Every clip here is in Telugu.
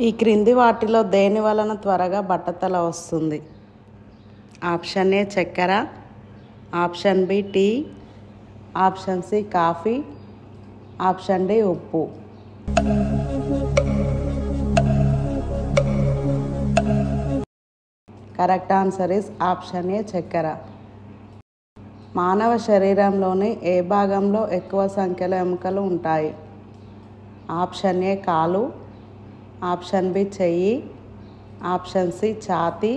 ఈ క్రింది వాటిలో దేని వలన త్వరగా బట్టతల వస్తుంది? ఆప్షన్ ఏ చక్కెర, option B tea, option C coffee, option D ఉప్పు. Correct answer is option A చక్కెర. మానవ శరీరంలోని ఏ భాగంలో ఎక్కువ సంఖ్యలో ఎముకలు ఉంటాయి? ఆప్షన్ ఏ కాలు, ఆప్షన్ బి చెయ్యి, ఆప్షన్ సి ఛాతీ,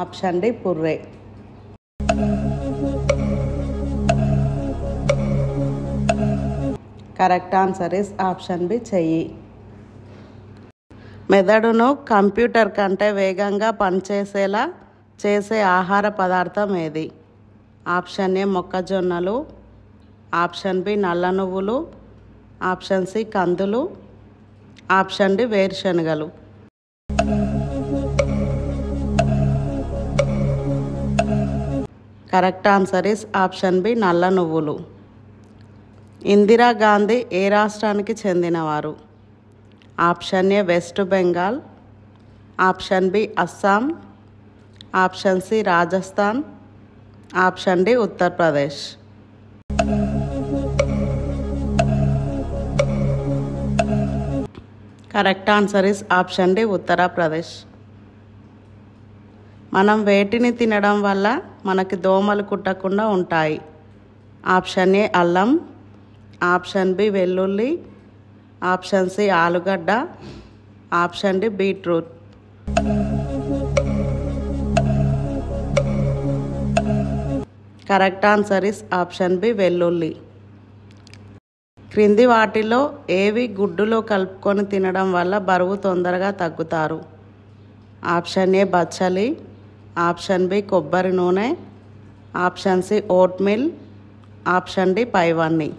ఆప్షన్ డి పుర్రె. Correct answer is option B చెయ్యి. మెదడును కంప్యూటర్ కంటే వేగంగా పనిచేసేలా చేసే ఆహార పదార్థం ఏది? ఆప్షన్ ఏ మొక్కజొన్నలు, ఆప్షన్ బి నల్ల నువ్వులు, ఆప్షన్ సి కందులు, ఆప్షన్ డి వేరుశనగలు. Correct answer is option B నల్ల నువ్వులు. ఇందిరాగాంధీ ఏ రాష్ట్రానికి చెందినవారు? Option A west Bengal, option B Assam, option C Rajasthan, option D Uttar Pradesh. Correct answer is option D Uttar Pradesh. మనం వేటిని తినడం వల్ల మనకి దోమలు కుట్టకుండా ఉంటాయి? ఆప్షన్ ఏ అల్లం, ఆప్షన్ బి వెల్లుల్లి, ఆప్షన్ సి ఆలుగడ్డ, option D beetroot. Correct answer is option B వెల్లుల్లి. క్రింది వాటిలో ఏవి గుడ్డులో కలుపుకొని తినడం వల్ల బరువు తొందరగా తగ్గుతారు? ఆప్షన్ ఏ బచ్చలి, ఆప్షన్ బి కొబ్బరి నూనె, option C oat milk, option D పైవన్నీ.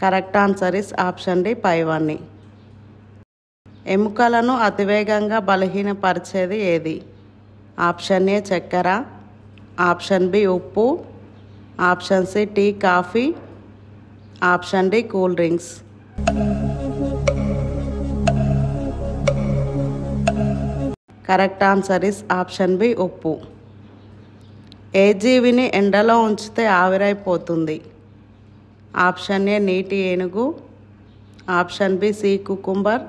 Correct answer is option D పైవన్నీ. ఎముకలను అతివేగంగా బలహీనపరిచేది ఏది? ఆప్షన్ ఏ చక్కెర, ఆప్షన్ బి ఉప్పు, option C tea coffee, option D cool drinks. Correct answer is option B ఉప్పు. ఏ జీవిని ఎండలో ఉంచితే ఆవిరైపోతుంది? ఆప్షన్ ఏ నీటి ఏనుగు, option B sea cucumber,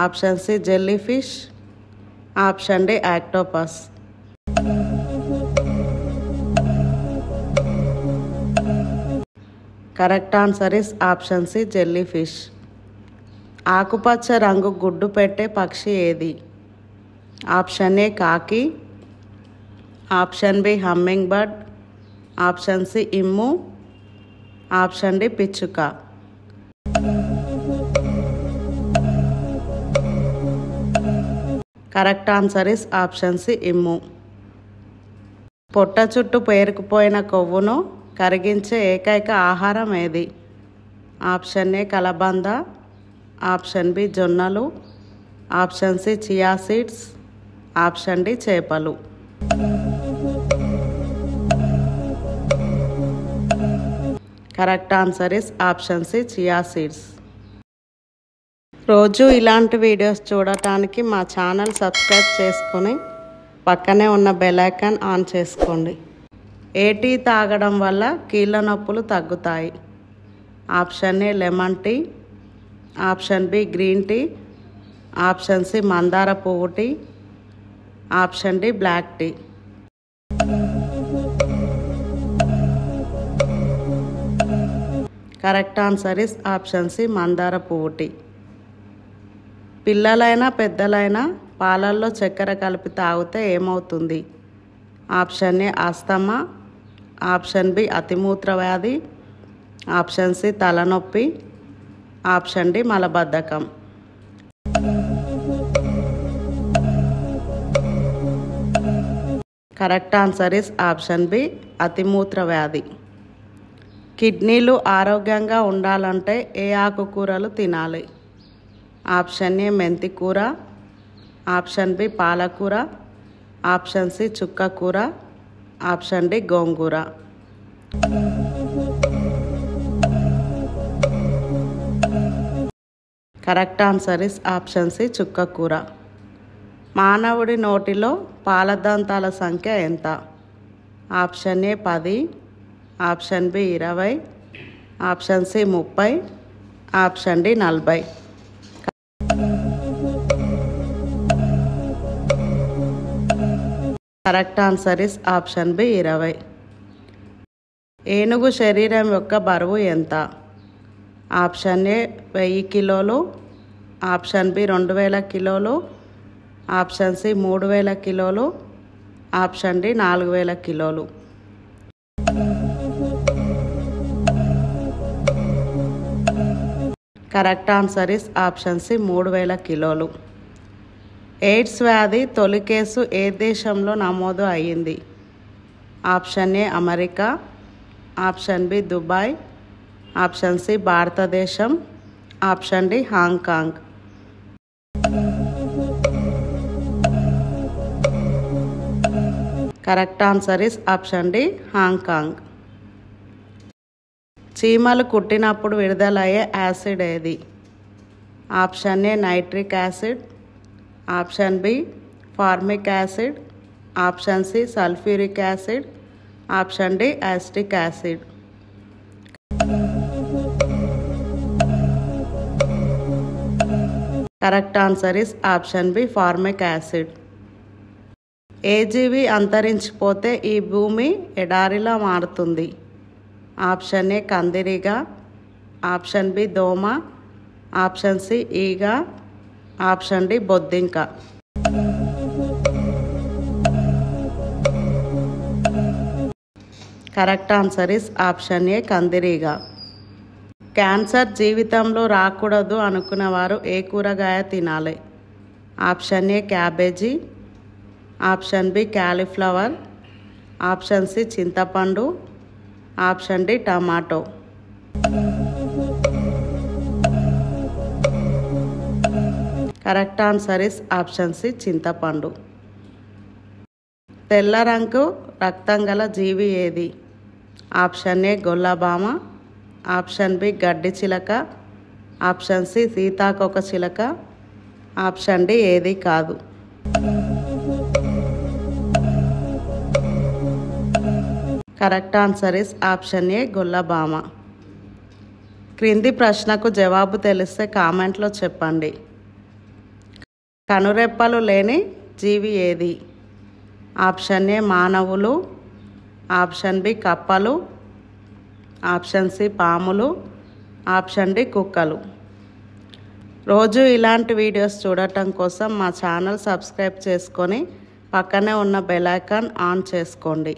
option C jellyfish, option D octopus. Correct answer is option C jellyfish. ఆకుపచ్చ రంగు గుడ్డు పెట్టే పక్షి ఏది? ఆప్షన్ ఏ కాకి, option B hummingbird, option C emu, option D పిచ్చుక. Correct answer is option C emu. పొట్ట చుట్టూ పేరుకుపోయిన కొవ్వును కరిగించే ఏకైక ఆహారం ఏది? ఆప్షన్ ఏ కలబంద, ఆప్షన్ బి జొన్నలు, option C chia seeds, option D చేపలు. Correct answer is option C chia seeds. రోజు ఇలాంటి వీడియోస్ చూడటానికి మా ఛానల్ సబ్స్క్రైబ్ చేసుకొని పక్కనే ఉన్న బెల్ ఐకాన్ ఆన్ చేసుకోండి. ఏ టీ తాగడం వల్ల కీళ్ళ నొప్పులు తగ్గుతాయి? Option A lemon tea, option B green tea, option C మందార పువ్వు tea, option D black tea. Correct answer is option C మందార పువ్వు టీ. పిల్లలైనా పెద్దలైనా పాలల్లో చక్కెర కలిపి తాగితే ఏమవుతుంది? Option A asthma, option B అతిమూత్ర వ్యాధి, ఆప్షన్ సి తలనొప్పి, ఆప్షన్ డి మలబద్ధకం. Correct answer is option B అతిమూత్ర వ్యాధి. కిడ్నీలు ఆరోగ్యంగా ఉండాలంటే ఏ ఆకుకూరలు తినాలి? ఆప్షన్ ఏ మెంతి కూర, ఆప్షన్ బి పాలకూర, ఆప్షన్ సి చుక్కకూర, ఆప్షన్ డి గోంగూర. Correct answer is option C చుక్కకూర. మానవుడి నోటిలో పాలదంతాల సంఖ్య ఎంత? Option A 10, option B 20, option C 30, option D 40. Correct answer is option B 20. ఏనుగు శరీరం యొక్క బరువు ఎంత? ఆప్షన్ ఏ 1000 కిలోలు, ఆప్షన్ బి 2000 కిలోలు, ఆప్షన్ సి 3000 కిలోలు, ఆప్షన్ డి 4000 కిలోలు. Correct answer is option C 3000 కిలోలు. ఎయిడ్స్ వ్యాధి తొలి కేసు ఏ దేశంలో నమోదు అయ్యింది? Option A America, option B Dubai, option C భారతదేశం, option D Hong Kong. Correct answer is option D Hong Kong. చీమలు కుట్టినప్పుడు విడుదలయ్యే యాసిడ్ ఏది? Option A nitric acid, option B formic acid, option C sulphuric acid, option D acetic acid. Correct answer is option B formic acid. ఏ జీవి అంతరించిపోతే ఈ భూమి ఎడారిలా మారుతుంది? ఆప్షన్ ఏ కందిరీగ, ఆప్షన్ బి దోమ, ఆప్షన్ సి ఈగ, ఆప్షన్ డి బొద్దింక. Correct answer is option A కందిరీగ. క్యాన్సర్ జీవితంలో రాకూడదు అనుకున్నవారు ఏ కూరగాయ తినాలి? Option A cabbage, option B cauliflower, option C చింతపండు, option D tomato. Correct answer is option C చింతపండు. తెల్ల రంగు రక్తం గల జీవి ఏది? ఆప్షన్ ఏ గొల్లభామ, ఆప్షన్ బి గడ్డి చిలక, ఆప్షన్ సి సీతాకోక చిలక, ఆప్షన్ డి ఏది కాదు. Correct answer is option A గొల్లభామ. క్రింది ప్రశ్నకు జవాబు తెలిస్తే కామెంట్లో చెప్పండి. కనురెప్పలు లేని జీవి ఏది? ఆప్షన్ ఏ మానవులు, ఆప్షన్ బి కప్పలు, ఆప్షన్ సి పాములు, ఆప్షన్ డి కుక్కలు. రోజు ఇలాంటి వీడియోస్ చూడటం కోసం మా ఛానల్ సబ్స్క్రైబ్ చేసుకొని పక్కనే ఉన్న బెల్ ఐకాన్ ఆన్ చేసుకోండి.